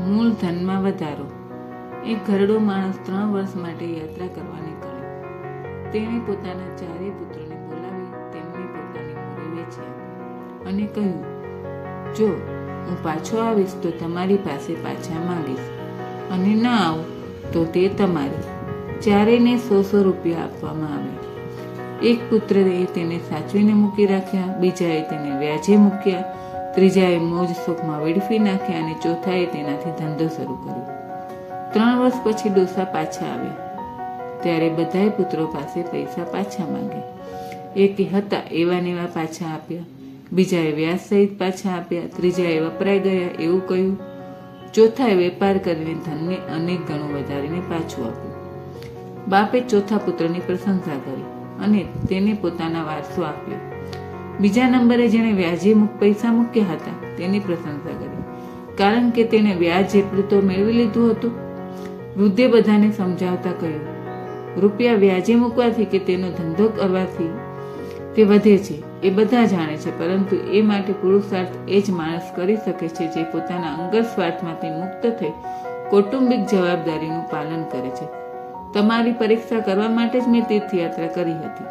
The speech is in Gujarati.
મૂળધનમાં વધારો. એક ઘરડો માણસ 3 વર્ષ માટે યાત્રા કરવા નીકળ્યો. તેણે પોતાના 4 પુત્રોને બોલાવી તેમને પોતાની મૂડી વેચી આપી અને કહ્યું, જો હું પાછો આવીશ તો તમારી પાસે પાછા માંગીશ, અને ના આવું તો તે તમારી. 4ને 100 રૂપિયા આપવામાં આવ્યા. એક પુત્રએ તેને સાચવીને મૂકી રાખ્યા, બીજાએ તેને વ્યાજે મૂક્યા, ત્રીજાએ મોજ શોખમાં વેડફી નાખ્યા અને ચોથાએ તેનાથી ધંધો શરૂ કર્યો. 3 વર્ષ પછી ડોસા પાછા આવ્યા ત્યારે બધાએ પુત્રો પાસે પૈસા પાછા માંગ્યા. એકે હતા એવા ને એવા પાછા આપ્યા, બીજાએ વ્યાજ સહિત પાછા આપ્યા, ત્રીજાએ વપરાઈ ગયા એવું કહ્યું, ચોથાએ વેપાર કરીને ધનને અનેક ગણું વધારીને પાછું આપ્યું. બાપે ચોથા પુત્રની પ્રશંસા કરી અને તેને પોતાના વારસો આપ્યો. બીજા નંબરે જેણે વ્યાજે પૈસા મૂક્યા હતા તેની પ્રશંસા કરી, કારણ કે તેણે વ્યાજ જેટલું તો મેળવી લીધું હતું. વૃદ્ધે બધાને સમજાવતા કહ્યું, રૂપિયા વ્યાજે મૂકવાથી કે તેનો ધંધો કરવાથી તે વધે છે એ બધા જાણે છે, પરંતુ એ માટે પુરુષાર્થ એ જ માણસ કરી શકે છે જે પોતાના અંગત સ્વાર્થમાંથી મુક્ત થઈ કૌટુંબિક જવાબદારીનું પાલન કરે છે. તમારી પરીક્ષા કરવા માટે જ મેં તીર્થયાત્રા કરી હતી.